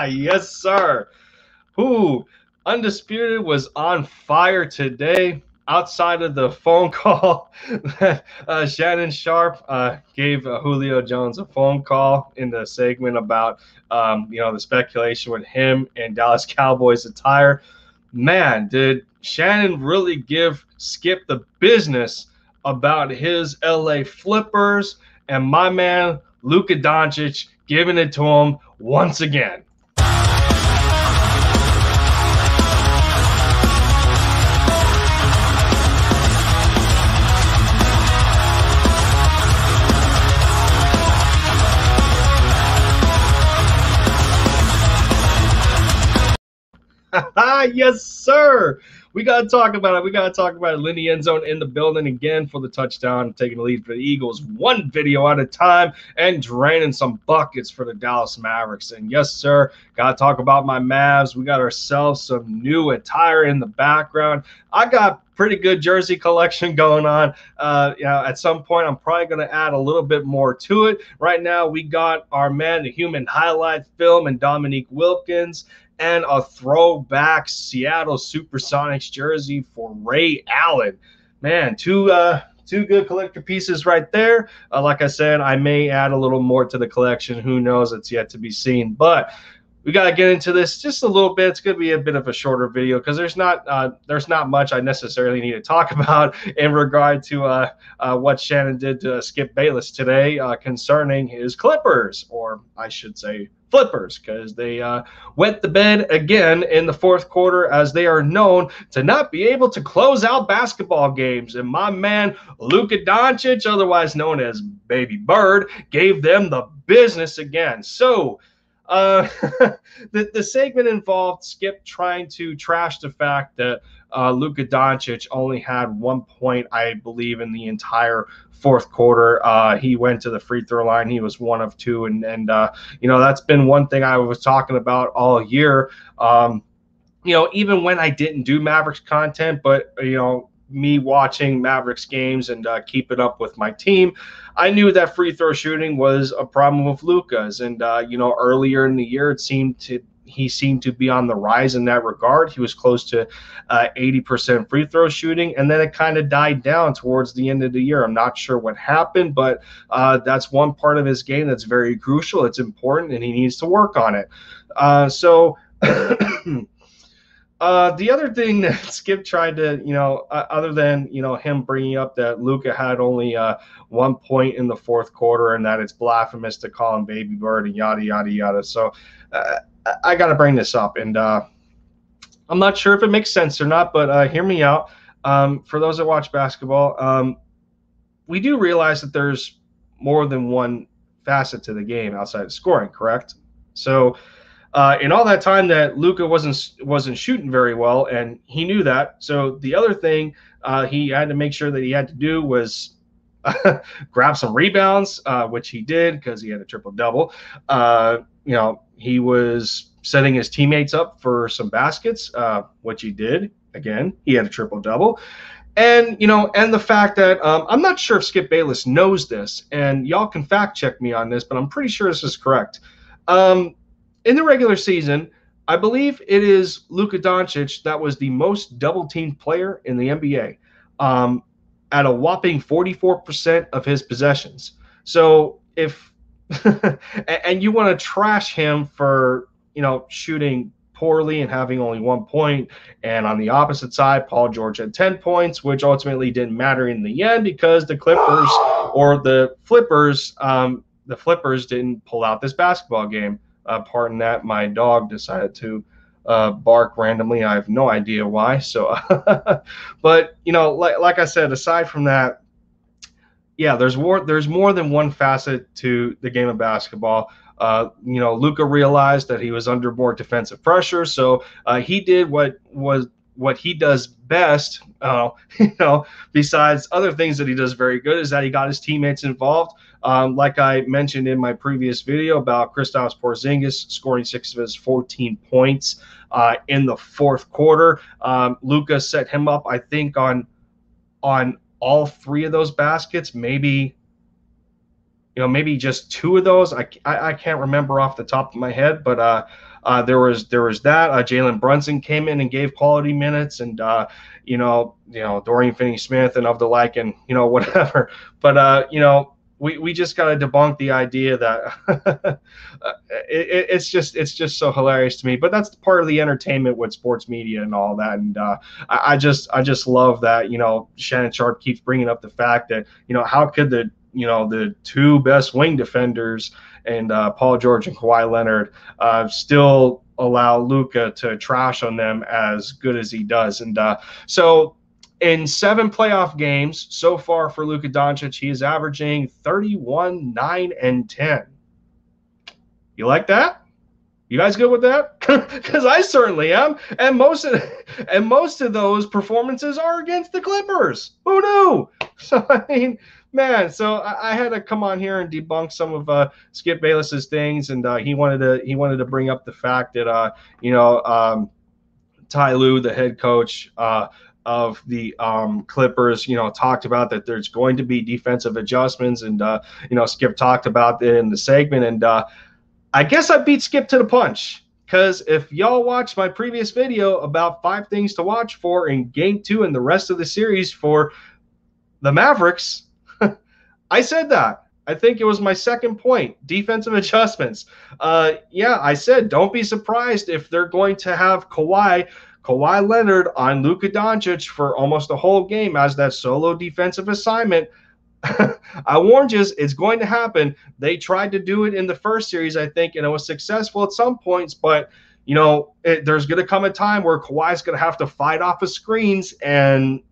Yes, sir. Who Undisputed was on fire today. Outside of the phone call that Shannon Sharpe gave Julio Jones a phone call in the segment about the speculation with him and Dallas Cowboys attire. Man, did Shannon really give Skip the business about his LA Flippers and my man Luka Doncic giving it to him once again. Yes, sir. We got to talk about it. We got to talk about it. Lindy Endzone in the building again for the touchdown, taking the lead for the Eagles one video at a time and draining some buckets for the Dallas Mavericks. And yes, sir, got to talk about my Mavs. We got ourselves some new attire in the background. I got pretty good jersey collection going on. At some point, I'm probably going to add a little bit more to it. Right now, we got our man, the human highlight film, and Dominique Wilkins, and a throwback Seattle Supersonics jersey for Ray Allen. Man, two good collector pieces right there. Like I said, I may add a little more to the collection. Who knows? It's yet to be seen. But we got to get into this just a little bit. It's going to be a bit of a shorter video because there's not much I necessarily need to talk about in regard to what Shannon did to Skip Bayless today concerning his Clippers, or I should say Flippers, because they wet the bed again in the fourth quarter, as they are known to not be able to close out basketball games. And my man Luka Doncic, otherwise known as Baby Bird, gave them the business again. So the segment involved Skip trying to trash the fact that Luka Doncic only had 1 point, I believe, in the entire fourth quarter. He went to the free throw line. He was 1 of 2, and that's been one thing I was talking about all year. Even when I didn't do Mavericks content, but me watching Mavericks games and keeping up with my team, I knew that free throw shooting was a problem with Luka's. And earlier in the year, he seemed to be on the rise in that regard. He was close to 80% free throw shooting, and then it kind of died down towards the end of the year. I'm not sure what happened, but that's one part of his game that's very crucial. It's important, and he needs to work on it. The other thing that Skip tried to, other than, him bringing up that Luka had only 1 point in the fourth quarter and that it's blasphemous to call him Baby Bird and yada, yada, yada. So I got to bring this up. And I'm not sure if it makes sense or not, but hear me out. For those that watch basketball, we do realize that there's more than one facet to the game outside of scoring, correct? So in all that time that Luka wasn't shooting very well, and he knew that. So the other thing he had to make sure that he had to do was grab some rebounds, which he did because he had a triple-double. He was setting his teammates up for some baskets, which he did. Again, he had a triple-double. And, and the fact that I'm not sure if Skip Bayless knows this, and y'all can fact check me on this, but I'm pretty sure this is correct. In the regular season, I believe it is Luka Doncic that was the most double-teamed player in the NBA at a whopping 44% of his possessions. So if and you want to trash him for, shooting poorly and having only 1 point, and on the opposite side, Paul George had 10 points, which ultimately didn't matter in the end because the Clippers or the Flippers didn't pull out this basketball game. Pardon that, my dog decided to bark randomly. I have no idea why. So, but like I said, aside from that, yeah, there's more than one facet to the game of basketball. Luka realized that he was under more defensive pressure, so he did what he does best. Besides other things that he does very good, is that he got his teammates involved. Like I mentioned in my previous video about Kristaps Porzingis scoring 6 of his 14 points in the fourth quarter. Luka set him up, I think, on all 3 of those baskets, maybe maybe just two of those. I can't remember off the top of my head, but there was that. Jalen Brunson came in and gave quality minutes, and Dorian Finney-Smith and of the like, and whatever. But we just got to debunk the idea that it's just so hilarious to me. But that's part of the entertainment with sports media and all that. And I just love that Shannon Sharpe keeps bringing up the fact that how could the two best wing defenders and Paul George and Kawhi Leonard still allow Luka to trash on them as good as he does. And so in 7 playoff games so far for Luka Doncic, he is averaging 31, 9, and 10. You like that? You guys good with that? Because I certainly am. And most of those performances are against the Clippers. Who knew? So I mean, man, so I had to come on here and debunk some of Skip Bayless's things, and he wanted to bring up the fact that Ty Lue, the head coach of the Clippers, talked about that there's going to be defensive adjustments, and Skip talked about it in the segment, and I guess I beat Skip to the punch. Because if y'all watched my previous video about 5 things to watch for in Game 2 and the rest of the series for the Mavericks, I said that. I think it was my second point, defensive adjustments. I said don't be surprised if they're going to have Kawhi Leonard on Luka Doncic for almost a whole game as that solo defensive assignment. I warned you, it's going to happen. They tried to do it in the first series, I think, and it was successful at some points. But, there's going to come a time where Kawhi's going to have to fight off of screens, and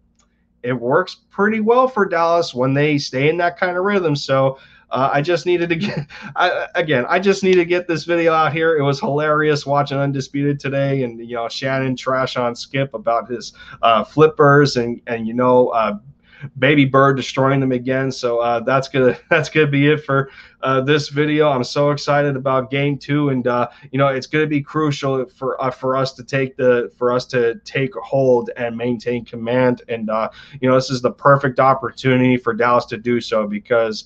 it works pretty well for Dallas when they stay in that kind of rhythm. So I just needed to get this video out here. It was hilarious watching Undisputed today, and Shannon trash on Skip about his flippers and Baby Bird destroying them again. So that's gonna be it for this video. I'm so excited about Game 2, and it's gonna be crucial for us to take hold and maintain command. And this is the perfect opportunity for Dallas to do so, because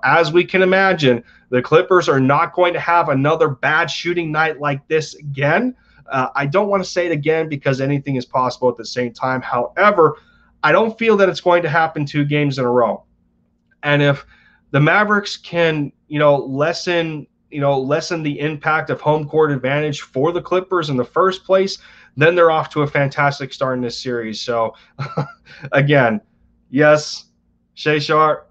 as we can imagine, the Clippers are not going to have another bad shooting night like this again. I don't want to say it again because anything is possible at the same time. However, I don't feel that it's going to happen 2 games in a row. And if the Mavericks can, lessen the impact of home court advantage for the Clippers in the first place, then they're off to a fantastic start in this series. So, again, yes, Shay Sharpe,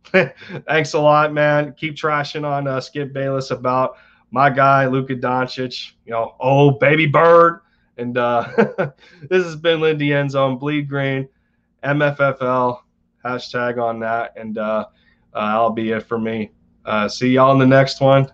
thanks a lot, man. Keep trashing on Skip Bayless about my guy, Luka Doncic, oh, baby bird. And this has been Lindy Endzone, Bleed Green, MFFL, hashtag on that, and that'll be it for me. See y'all in the next one.